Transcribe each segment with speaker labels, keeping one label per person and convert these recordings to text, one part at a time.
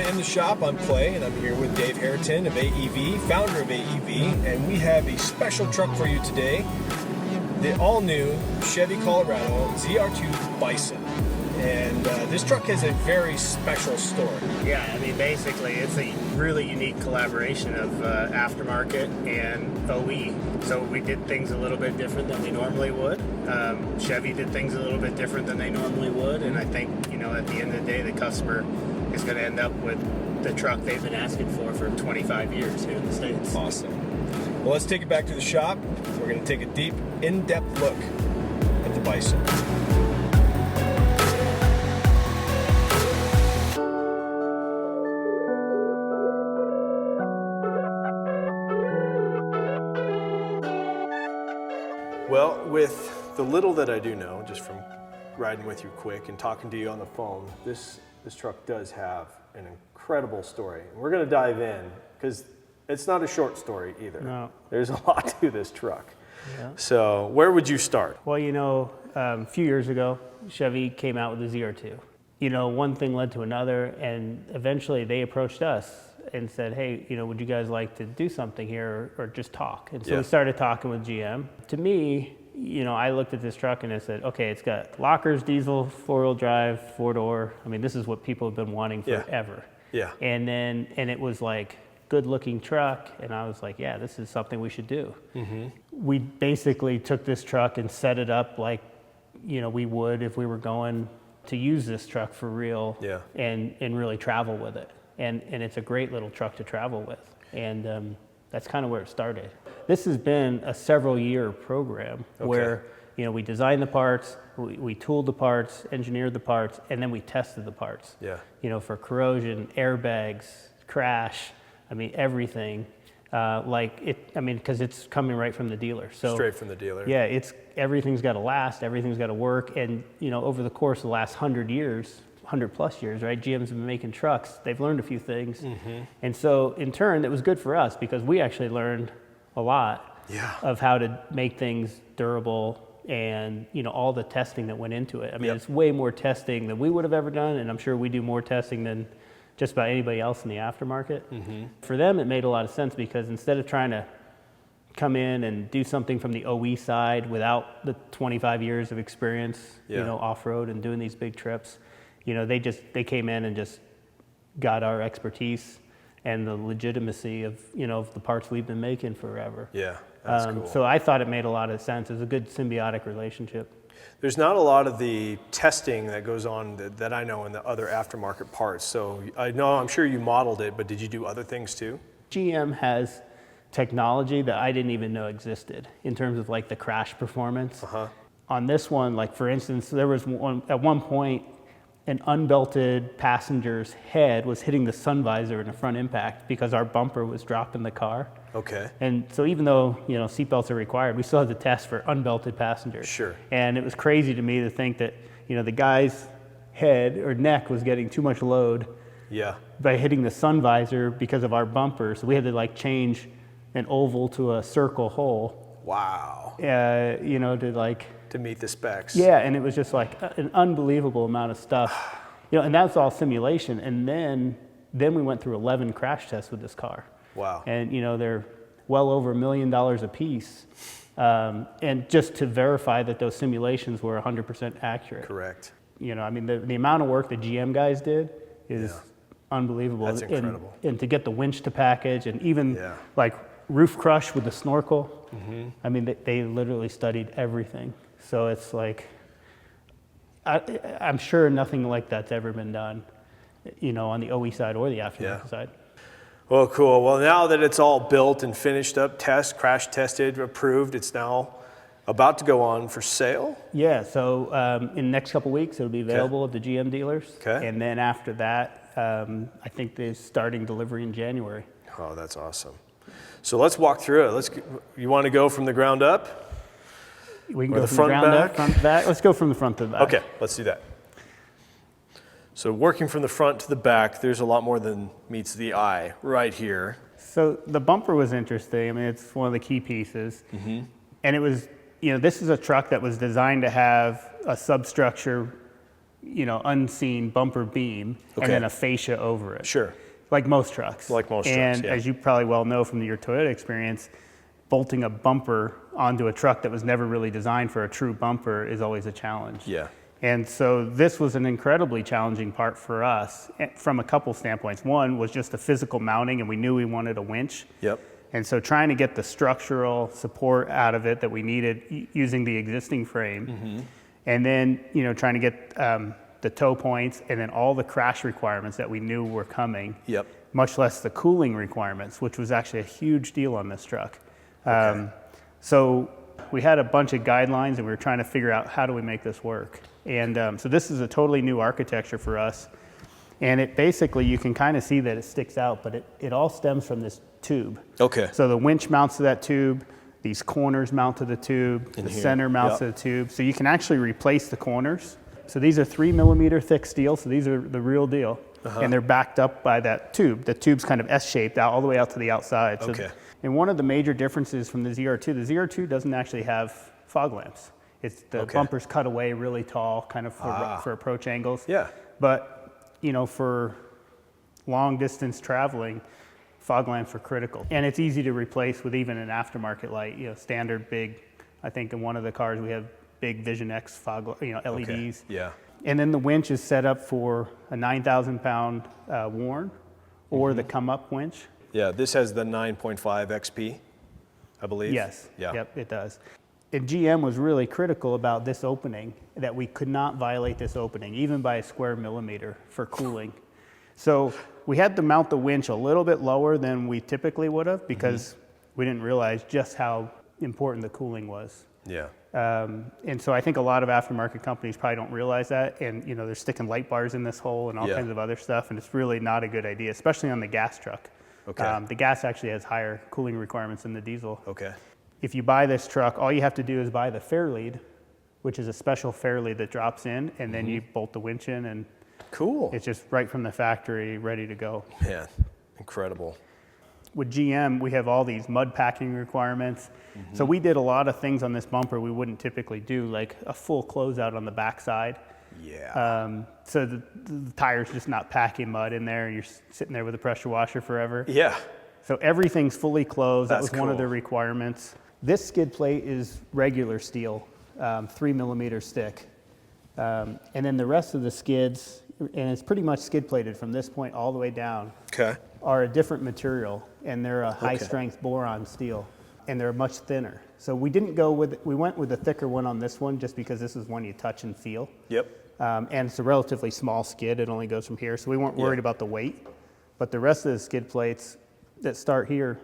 Speaker 1: in the shop. I'm Clay, and I'm here with Dave Harriton of AEV, founder of AEV, and we have a special truck for you today. The all-new Chevy Colorado ZR2 Bison. And this truck has a very special story.
Speaker 2: Yeah, I mean, basically, it's a really unique collaboration of aftermarket and OE. So we did things a little bit different than we normally would. Chevy did things a little bit different than they normally would. And I think, you know, at the end of the day, the customer is going to end up with the truck they've been asking for 25 years here in the States.
Speaker 1: Awesome. Well, let's take it back to the shop. We're going to take a deep, in-depth look at the Bison. Well, with the little that I do know, just from riding with you quick and talking to you on the phone, this truck does have an incredible story. And we're going to dive in because it's not a short story either.
Speaker 2: No.
Speaker 1: There's a lot to this truck.
Speaker 2: Yeah.
Speaker 1: So where would you start?
Speaker 2: Well, you know, a few years ago, Chevy came out with the ZR2. You know, one thing led to another, and eventually they approached us and said, hey, you know, would you guys like to do something here or just talk? And so we started talking with GM. To me, you know, I looked at this truck and I said, okay, it's got lockers, diesel, four-wheel drive, four-door. I mean, this is what people have been wanting forever.
Speaker 1: Yeah.
Speaker 2: And it was like, good-looking truck, and I was like, yeah, this is something we should do. Mm-hmm. We basically took this truck and set it up like, you know, we would if we were going to use this truck for real and really travel with it. And it's a great little truck to travel with. And that's kind of where it started. This has been a several-year program where, you know, we designed the parts, we tooled the parts, engineered the parts, and then we tested the parts. Yeah. You know, for corrosion, airbags, crash, I mean, everything. Because it's coming right from the dealer. So
Speaker 1: straight from the dealer.
Speaker 2: Yeah, everything's got to last, everything's got to work. And, you know, over the course of the last 100 plus years, right, GM's been making trucks. They've learned a few things. Mm-hmm. And so in turn, it was good for us because we actually learned a lot of how to make things durable and, you know, all the testing that went into it. I mean, it's way more testing than we would have ever done. And I'm sure we do more testing than just about anybody else in the aftermarket. Mm-hmm. For them, it made a lot of sense because instead of trying to come in and do something from the OE side without the 25 years of experience, you know, off-road and doing these big trips, you know, they came in and just got our expertise and the legitimacy of, you know, of the parts we've been making forever.
Speaker 1: Yeah, that's cool.
Speaker 2: So I thought it made a lot of sense. It was a good symbiotic relationship.
Speaker 1: There's not a lot of the testing that goes on that I know in the other aftermarket parts. So I'm sure you modeled it, but did you do other things too? GM
Speaker 2: has technology that I didn't even know existed in terms of like the crash performance. Uh-huh. On this one, like for instance, there was at one point, an unbelted passenger's head was hitting the sun visor in a front impact because our bumper was dropping the car. Okay. And so even though, you know, seatbelts are required, we still had to test for unbelted passengers. Sure. And it was crazy to me to think that, you know, the guy's head or neck was getting too much load by hitting the sun visor because of our bumper. So we had to like change an oval to a circle hole. Wow. You know, to
Speaker 1: meet the specs.
Speaker 2: Yeah, and it was just like an unbelievable amount of stuff. You know, and that's all simulation. And then we went through 11 crash tests with this car. Wow. And, you know, they're well over $1 million a piece. And just to verify that those simulations were 100% accurate. Correct. You know, I mean, the amount of work the GM guys did is unbelievable.
Speaker 1: That's incredible.
Speaker 2: And to get the winch to package and even like roof crush with the snorkel. Mm-hmm. I mean, they literally studied everything. So it's like, I'm sure nothing like that's ever been done, you know, on the OE side or the aftermarket side.
Speaker 1: Well, cool. Well, now that it's all built and finished up, crash tested, approved, it's now about to go on for sale?
Speaker 2: Yeah, so in the next couple weeks, it'll be available at the GM dealers. Okay. And then after that, I think they're starting delivery in January.
Speaker 1: Oh, that's awesome. So let's walk through it. You want to go from the ground up?
Speaker 2: We can go from the ground up, front to back. Let's go from the front to the back.
Speaker 1: Okay, let's do that. So working from the front to the back, there's a lot more than meets the eye right here.
Speaker 2: So the bumper was interesting. I mean, it's one of the key pieces. Mm-hmm. And it was, you know, this is a truck that was designed to have a substructure unseen bumper beam and then a fascia over it.
Speaker 1: Sure.
Speaker 2: Like most trucks.
Speaker 1: Like most trucks,
Speaker 2: And
Speaker 1: yeah.
Speaker 2: as you probably well know from your Toyota experience, bolting a bumper onto a truck that was never really designed for a true bumper is always a challenge.
Speaker 1: Yeah.
Speaker 2: And so this was an incredibly challenging part for us from a couple standpoints. One was just the physical mounting, and we knew we wanted a winch.
Speaker 1: Yep.
Speaker 2: And so trying to get the structural support out of it that we needed using the existing frame. And then, trying to get the tow points and then all the crash requirements that we knew were coming.
Speaker 1: Yep.
Speaker 2: Much less the cooling requirements, which was actually a huge deal on this truck.
Speaker 1: Okay.
Speaker 2: So we had a bunch of guidelines, and we were trying to figure out how do we make this work. And so this is a totally new architecture for us. And it basically, you can kind of see that it sticks out, but it all stems from this tube.
Speaker 1: Okay.
Speaker 2: So the winch mounts to that tube, these corners mount to the tube, the center mounts to the tube. So you can actually replace the corners. So these are 3 millimeter thick steel, so these are the real deal. And they're backed up by that tube. The tube's kind of S-shaped out all the way out to the outside. So, and one of the major differences from the ZR2 doesn't actually have fog lamps. It's the bumpers cut away really tall, kind of for approach angles.
Speaker 1: Yeah.
Speaker 2: But for long distance traveling, fog lamps are critical. And it's easy to replace with even an aftermarket light, standard big. I think in one of the cars we have big Vision X fog, LEDs.
Speaker 1: Okay. Yeah.
Speaker 2: And then the winch is set up for a 9,000 pound Warn or the come up winch.
Speaker 1: Yeah, this has the 9.5 XP, I believe.
Speaker 2: Yes.
Speaker 1: Yeah.
Speaker 2: Yep, it does. And GM was really critical about this opening, that we could not violate this opening, even by a square millimeter for cooling. So we had to mount the winch a little bit lower than we typically would have because we didn't realize just how important the cooling was.
Speaker 1: Yeah.
Speaker 2: And so I think a lot of aftermarket companies probably don't realize that. And, they're sticking light bars in this hole and all kinds of other stuff. And it's really not a good idea, especially on the gas truck.
Speaker 1: Okay.
Speaker 2: The gas actually has higher cooling requirements than the diesel.
Speaker 1: Okay.
Speaker 2: If you buy this truck, all you have to do is buy the fair lead, which is a special fair lead that drops in, and then you bolt the winch in, and
Speaker 1: cool.
Speaker 2: It's just right from the factory, ready to go.
Speaker 1: Man, incredible.
Speaker 2: With GM, we have all these mud packing requirements. So we did a lot of things on this bumper we wouldn't typically do, like a full closeout on the backside.
Speaker 1: Yeah.
Speaker 2: So the tire's just not packing mud in there, and you're sitting there with a pressure washer forever.
Speaker 1: Yeah.
Speaker 2: So everything's fully closed.
Speaker 1: That's
Speaker 2: that was one of the
Speaker 1: cool.
Speaker 2: requirements. This skid plate is regular steel, 3 millimeter stick. And then the rest of the skids, and it's pretty much skid plated from this point all the way down, are a different material, and they're a high strength boron steel, and they're much thinner. So we went with the thicker one on this one just because this is one you touch and feel.
Speaker 1: Yep.
Speaker 2: And it's a relatively small skid. It only goes from here, so we weren't worried about the weight. But the rest of the skid plates that start here,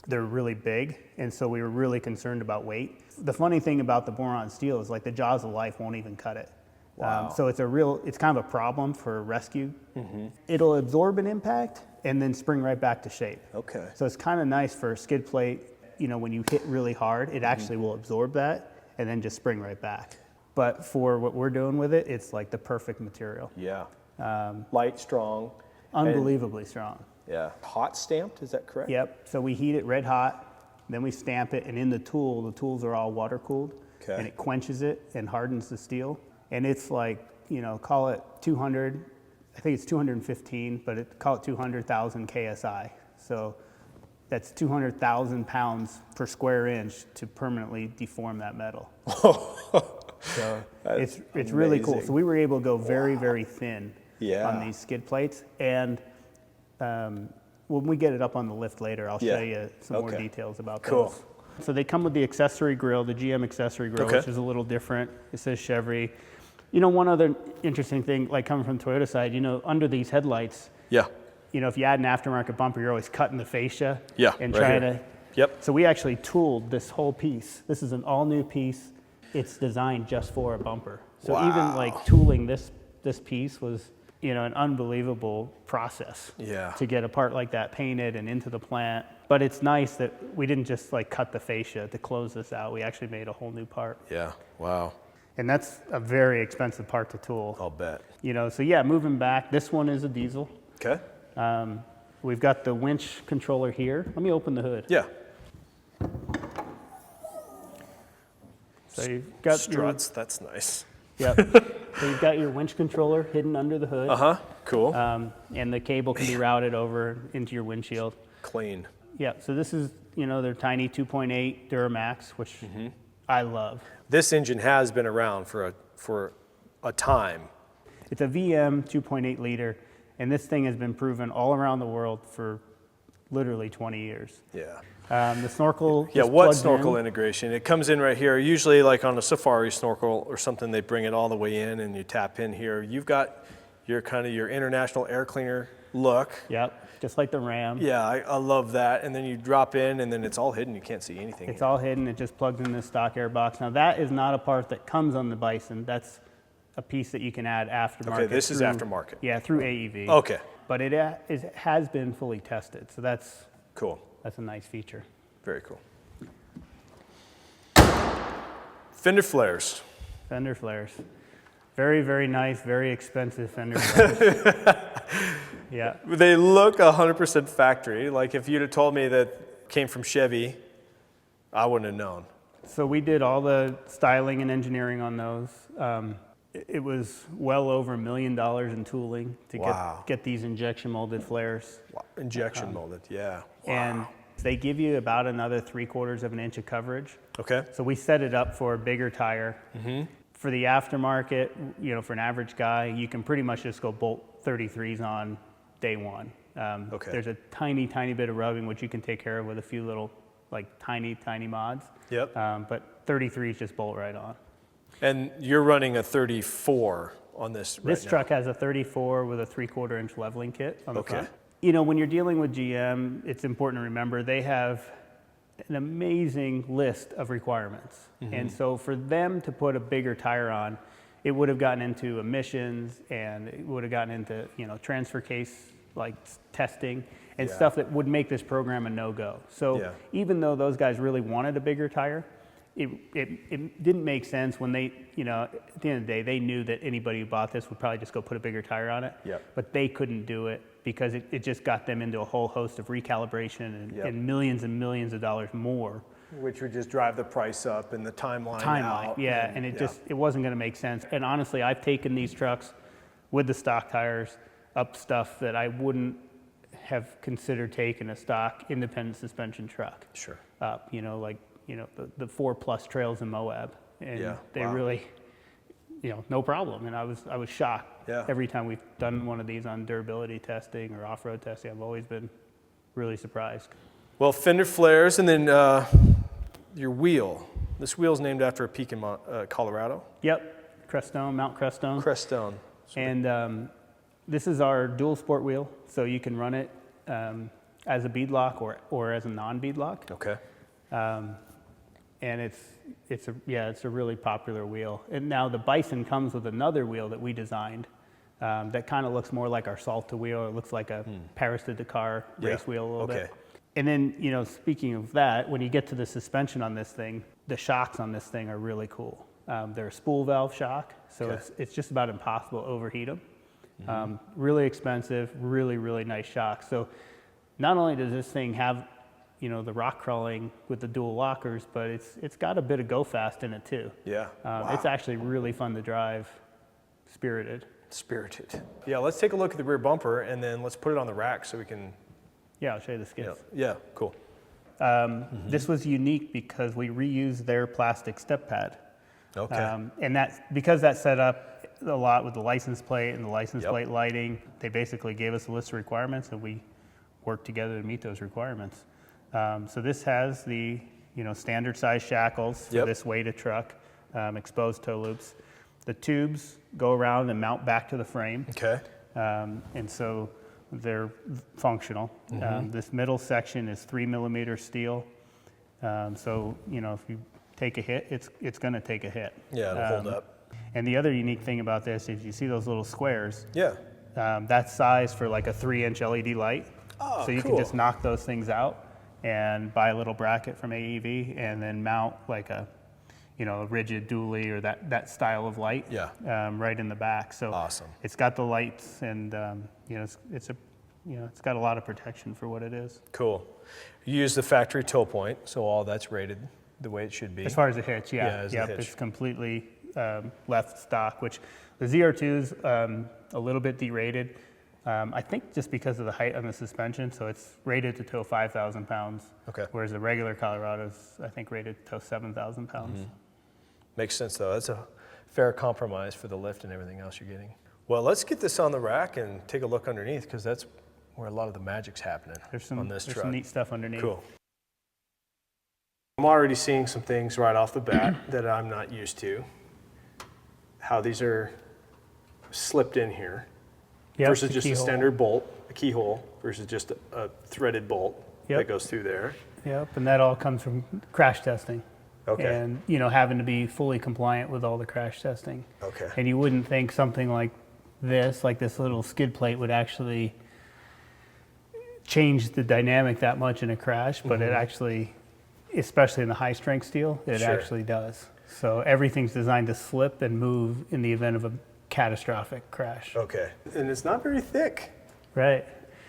Speaker 2: they're really big, and so we were really concerned about weight. The funny thing about the boron steel is like the jaws of life won't even cut it.
Speaker 1: Wow.
Speaker 2: So it's kind of a problem for rescue. It'll absorb an impact and then spring right back to shape.
Speaker 1: Okay.
Speaker 2: So it's kind of nice for a skid plate, when you hit really hard, it actually will absorb that and then just spring right back. But for what we're doing with it, it's like the perfect material.
Speaker 1: Yeah. Light, strong.
Speaker 2: Unbelievably strong.
Speaker 1: Yeah. Hot stamped, is that correct?
Speaker 2: Yep. So we heat it red hot, then we stamp it, and in the tools are all water cooled.
Speaker 1: Okay.
Speaker 2: And it quenches it and hardens the steel. And it's like, call it 200, I think it's 215, but call it 200,000 KSI. So that's 200,000 pounds per square inch to permanently deform that metal. So it's really cool. So we were able to go very, very thin on these skid plates. And when we get it up on the lift later, I'll show you some more details about those. So they come with the accessory grill, the GM accessory grill, which is a little different. It says Chevy. One other interesting thing, like coming from the Toyota side, under these headlights, if you add an aftermarket bumper, you're always cutting the fascia and trying to.
Speaker 1: Yep.
Speaker 2: So we actually tooled this whole piece. This is an all new piece. It's designed just for a bumper. So even like tooling this piece was, an unbelievable process to get a part like that painted and into the plant. But it's nice that we didn't just like cut the fascia to close this out. We actually made a whole new part.
Speaker 1: Yeah. Wow.
Speaker 2: And that's a very expensive part to tool.
Speaker 1: I'll bet.
Speaker 2: So yeah, moving back, this one is a diesel.
Speaker 1: Okay.
Speaker 2: We've got the winch controller here. Let me open the hood.
Speaker 1: Yeah.
Speaker 2: So you've got
Speaker 1: struts. That's nice.
Speaker 2: Yep. So you've got your winch controller hidden under the hood.
Speaker 1: Cool.
Speaker 2: And the cable can be routed over into your windshield.
Speaker 1: Clean.
Speaker 2: Yeah, so this is, their tiny 2.8 Duramax, which I love.
Speaker 1: This engine has been around for a time.
Speaker 2: It's a VM 2.8 liter, and this thing has been proven all around the world for literally 20 years.
Speaker 1: Yeah.
Speaker 2: The snorkel.
Speaker 1: Yeah, what snorkel integration? It comes in right here. Usually like on a safari snorkel or something, they bring it all the way in and you tap in here. You've got your kind of your international air cleaner look.
Speaker 2: Yep, just like the Ram.
Speaker 1: Yeah, I love that. And then you drop in and then it's all hidden. You can't see anything.
Speaker 2: It's all hidden. It just plugs in the stock air box. Now that is not a part that comes on the Bison. That's a piece that you can add aftermarket.
Speaker 1: Okay, this is aftermarket.
Speaker 2: Yeah, through AEV.
Speaker 1: Okay.
Speaker 2: But it has been fully tested, so that's
Speaker 1: cool.
Speaker 2: That's a nice feature.
Speaker 1: Very cool. Fender flares.
Speaker 2: Fender flares. Very, very nice, very expensive fender flares. Yeah.
Speaker 1: They look 100% factory. Like if you'd have told me that came from Chevy, I wouldn't have known.
Speaker 2: So we did all the styling and engineering on those. It was well over $1 million in tooling to get these injection molded flares.
Speaker 1: Wow. Injection molded, yeah. Wow.
Speaker 2: And they give you about another 3/4 of an inch of coverage.
Speaker 1: Okay.
Speaker 2: So we set it up for a bigger tire. For the aftermarket, for an average guy, you can pretty much just go bolt 33s on day one.
Speaker 1: Okay.
Speaker 2: There's a tiny, tiny bit of rubbing, which you can take care of with a few little, tiny, tiny mods.
Speaker 1: Yep.
Speaker 2: But 33s just bolt right on.
Speaker 1: And you're running a 34 on this right
Speaker 2: This truck has a 34 with a 3/4 inch leveling kit on the front.
Speaker 1: Okay.
Speaker 2: When you're dealing with GM, it's important to remember they have an amazing list of requirements. And so for them to put a bigger tire on, it would have gotten into emissions and it would have gotten into, transfer case testing and stuff that would make this program a no-go. So even though those guys really wanted a bigger tire, it didn't make sense when they, at the end of the day, they knew that anybody who bought this would probably just go put a bigger tire on it. But they couldn't do it because it just got them into a whole host of recalibration and millions of dollars more.
Speaker 1: Which would just drive the price up and the timeline out.
Speaker 2: Yeah, and it wasn't going to make sense. And honestly, I've taken these trucks with the stock tires up stuff that I wouldn't have considered taking a stock independent suspension truck.
Speaker 1: Sure.
Speaker 2: Up, the 4+ trails in Moab, and they really, no problem. And I was shocked every time we've done one of these on durability testing or off-road testing. I've always been really surprised.
Speaker 1: Well, fender flares, and then your wheel. This wheel's named after a peak in Colorado.
Speaker 2: Yep, Crestone, Mount Crestone.
Speaker 1: Crestone.
Speaker 2: And this is our dual sport wheel, so you can run it as a beadlock or as a non-beadlock.
Speaker 1: Okay.
Speaker 2: And it's a really popular wheel. And now the Bison comes with another wheel that we designed that kind of looks more like our Salta wheel. It looks like a Paris to Dakar race wheel a little bit. And then, speaking of that, when you get to the suspension on this thing, the shocks on this thing are really cool. They're a spool valve shock, so it's just about impossible to overheat them. Really expensive, really, really nice shocks. So not only does this thing have the rock crawling with the dual lockers, but it's got a bit of go fast in it too.
Speaker 1: Yeah.
Speaker 2: It's actually really fun to drive, spirited.
Speaker 1: Yeah, let's take a look at the rear bumper and then let's put it on the rack so we can.
Speaker 2: Yeah, I'll show you the skids.
Speaker 1: Yeah, cool.
Speaker 2: This was unique because we reused their plastic step pad.
Speaker 1: Okay.
Speaker 2: And because that set up a lot with the license plate and the license plate lighting, they basically gave us a list of requirements and we worked together to meet those requirements. So this has the standard size shackles for this weight of truck, exposed toe loops. The tubes go around and mount back to the frame.
Speaker 1: Okay.
Speaker 2: And so they're functional. This middle section is 3mm steel. So if you take a hit, it's going to take a hit.
Speaker 1: Yeah, it'll hold up.
Speaker 2: And the other unique thing about this is you see those little squares.
Speaker 1: Yeah.
Speaker 2: That's size for like a 3-inch LED light.
Speaker 1: Oh,
Speaker 2: so you can just knock those things out and buy a little bracket from AEV and then mount like a rigid dually or that style of light right in the back. So
Speaker 1: awesome.
Speaker 2: It's got the lights and it's got a lot of protection for what it is.
Speaker 1: Cool. You use the factory tow point, so all that's rated the way it should be.
Speaker 2: As far as the hitch,
Speaker 1: hitch.
Speaker 2: it's completely left stock, which the ZR2 is a little bit derated. I think just because of the height on the suspension, so it's rated to tow 5,000 pounds.
Speaker 1: Okay.
Speaker 2: Whereas the regular Colorado's, I think, rated to tow 7,000 pounds.
Speaker 1: Makes sense though. That's a fair compromise for the lift and everything else you're getting. Well, let's get this on the rack and take a look underneath, because that's where a lot of the magic's happening on this truck.
Speaker 2: There's some neat stuff underneath.
Speaker 1: Cool. I'm already seeing some things right off the bat that I'm not used to. How these are slipped in here versus just a standard bolt, a keyhole, versus just a threaded bolt that goes through there.
Speaker 2: Yep, and that all comes from crash testing.
Speaker 1: Okay.
Speaker 2: And, you know, having to be fully compliant with all the crash testing.
Speaker 1: Okay.
Speaker 2: And you wouldn't think something like this little skid plate would actually change the dynamic that much in a crash, but it actually, especially in the high strength steel, it actually does. So everything's designed to slip and move in the event of a catastrophic crash.
Speaker 1: Okay. And it's not very thick.
Speaker 2: Right.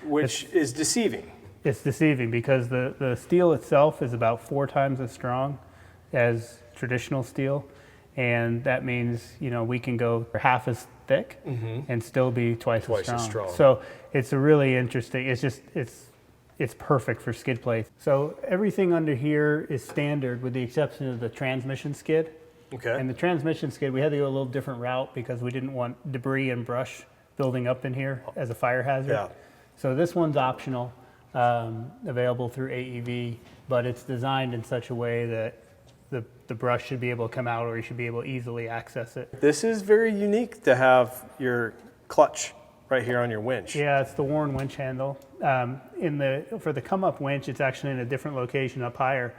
Speaker 1: Which is deceiving.
Speaker 2: It's deceiving because the steel itself is about 4 times as strong as traditional steel, and that means, you know, we can go half as thick and still be twice as strong. So it's a really interesting, it's perfect for skid plates. So everything under here is standard with the exception of the transmission skid.
Speaker 1: Okay.
Speaker 2: And the transmission skid, we had to go a little different route because we didn't want debris and brush building up in here as a fire hazard.
Speaker 1: Yeah.
Speaker 2: So this one's optional, available through AEV, but it's designed in such a way that the brush should be able to come out, or you should be able to easily access it.
Speaker 1: This is very unique to have your clutch right here on your winch.
Speaker 2: Yeah, it's the Warren winch handle. For the come up winch, it's actually in a different location up higher.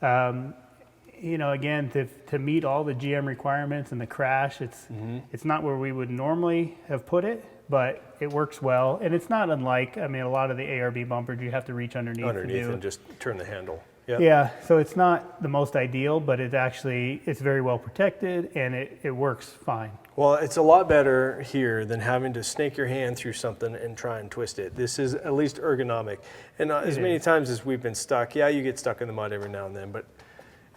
Speaker 2: You know, again, to meet all the GM requirements and the crash, it's not where we would normally have put it, but it works well. And it's not unlike, I mean, a lot of the ARB bumpers, you have to reach underneath
Speaker 1: and just turn the handle. Yep.
Speaker 2: Yeah, so it's not the most ideal, but it's very well protected, and it works fine.
Speaker 1: Well, it's a lot better here than having to snake your hand through something and try and twist it. This is at least ergonomic. And as many times as we've been stuck, yeah, you get stuck in the mud every now and then, but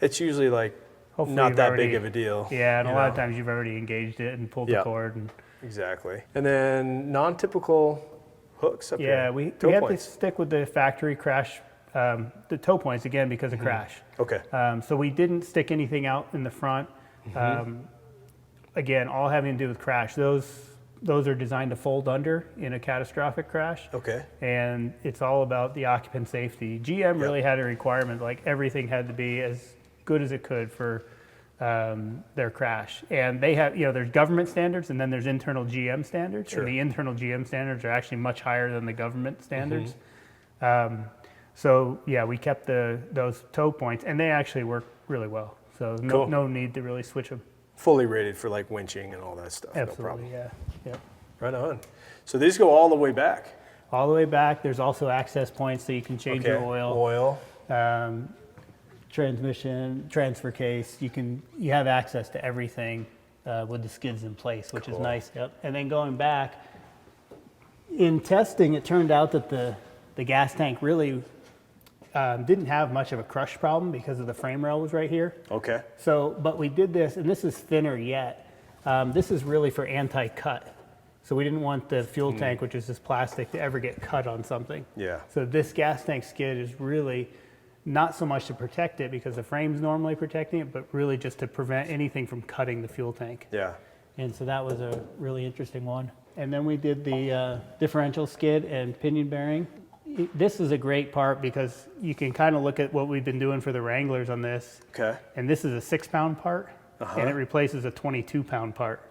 Speaker 1: it's usually like
Speaker 2: Hopefully
Speaker 1: not that big of a deal.
Speaker 2: Yeah, and a lot of times you've already engaged it and pulled the cord. And
Speaker 1: exactly. And then non-typical hooks up here.
Speaker 2: Yeah, we have to stick with the factory crash, the toe points again because of crash.
Speaker 1: Okay.
Speaker 2: So we didn't stick anything out in the front. Again, all having to do with crash. Those are designed to fold under in a catastrophic crash.
Speaker 1: Okay.
Speaker 2: And it's all about the occupant safety. GM really had a requirement, like everything had to be as good as it could for their crash. And they have, you know, there's government standards and then there's internal GM standards.
Speaker 1: Sure.
Speaker 2: And the internal GM standards are actually much higher than the government standards. So yeah, we kept those toe points, and they actually work really well. So no need to really switch them.
Speaker 1: Fully rated for like winching and all that stuff.
Speaker 2: Absolutely,
Speaker 1: no problem.
Speaker 2: yeah. Yep.
Speaker 1: Right on. So these go all the way back.
Speaker 2: All the way back. There's also access points so you can change your oil. Transmission, transfer case. You have access to everything with the skids in place, which is nice. Yep. And then going back, in testing, it turned out that the gas tank really didn't have much of a crush problem because of the frame rail was right here.
Speaker 1: Okay.
Speaker 2: So, but we did this, and this is thinner yet. This is really for anti-cut. So we didn't want the fuel tank, which is this plastic, to ever get cut on something.
Speaker 1: Yeah.
Speaker 2: So this gas tank skid is really not so much to protect it because the frame's normally protecting it, but really just to prevent anything from cutting the fuel tank.
Speaker 1: Yeah.
Speaker 2: And so that was a really interesting one. And then we did the differential skid and pinion bearing. This is a great part because you can kind of look at what we've been doing for the Wranglers on this.
Speaker 1: Okay.
Speaker 2: And this is a 6-pound part, and it replaces a 22-pound part.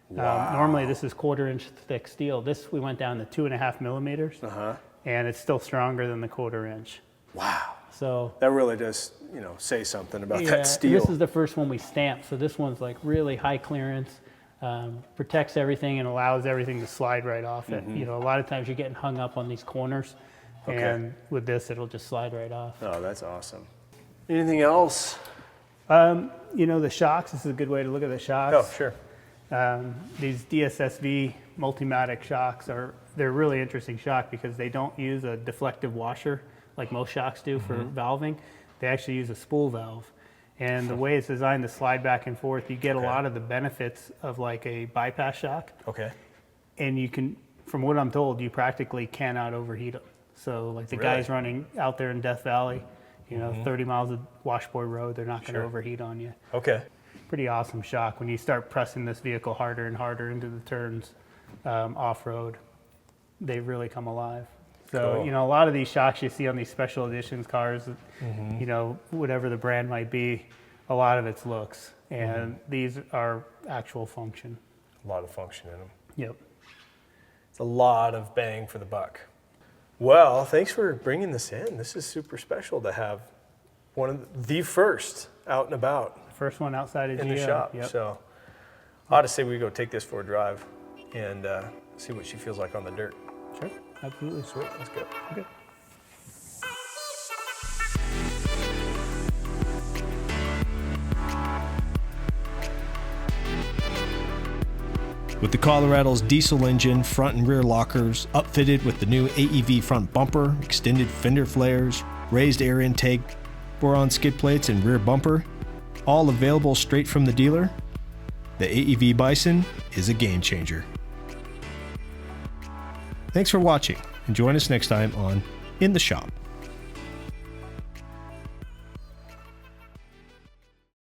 Speaker 1: Wow.
Speaker 2: Normally this is 1/4-inch thick steel. This we went down to 2.5 millimeters, and it's still stronger than the 1/4-inch.
Speaker 1: Wow.
Speaker 2: So
Speaker 1: that really does, you know, say something about that steel.
Speaker 2: This is the first one we stamped, so this one's like really high clearance, protects everything and allows everything to slide right off it. You know, a lot of times you're getting hung up on these corners, and with this it'll just slide right off.
Speaker 1: Oh, that's awesome. Anything else?
Speaker 2: You know, the shocks, this is a good way to look at the shocks.
Speaker 1: Oh, sure.
Speaker 2: These DSSV Multimatic shocks they're really interesting shock because they don't use a deflective washer like most shocks do for valving. They actually use a spool valve. And the way it's designed to slide back and forth, you get a lot of the benefits of like a bypass shock.
Speaker 1: Okay.
Speaker 2: And you can, from what I'm told, you practically cannot overheat them. So like the guys running out there in Death Valley, you know, 30 miles of washboard road, they're not going to overheat on you.
Speaker 1: Okay.
Speaker 2: Pretty awesome shock when you start pressing this vehicle harder and harder into the turns off-road. They really come alive. So, you know, a lot of these shocks you see on these special editions cars, you know, whatever the brand might be, a lot of it's looks. And these are actual function.
Speaker 1: A lot of function in them.
Speaker 2: Yep.
Speaker 1: It's a lot of bang for the buck. Well, thanks for bringing this in. This is super special to have one of the first out and about.
Speaker 2: First one outside of
Speaker 1: in
Speaker 2: GM.
Speaker 1: the shop.
Speaker 2: Yep.
Speaker 1: So I ought to say we go take this for a drive and see what she feels like on the dirt.
Speaker 2: Sure, absolutely.
Speaker 1: Sweet, let's go.
Speaker 2: Okay.
Speaker 3: With the Colorado's diesel engine, front and rear lockers, upfitted with the new AEV front bumper, extended fender flares, raised air intake, boron skid plates, and rear bumper, all available straight from the dealer, the AEV Bison is a game changer. Thanks for watching, and join us next time on In the Shop.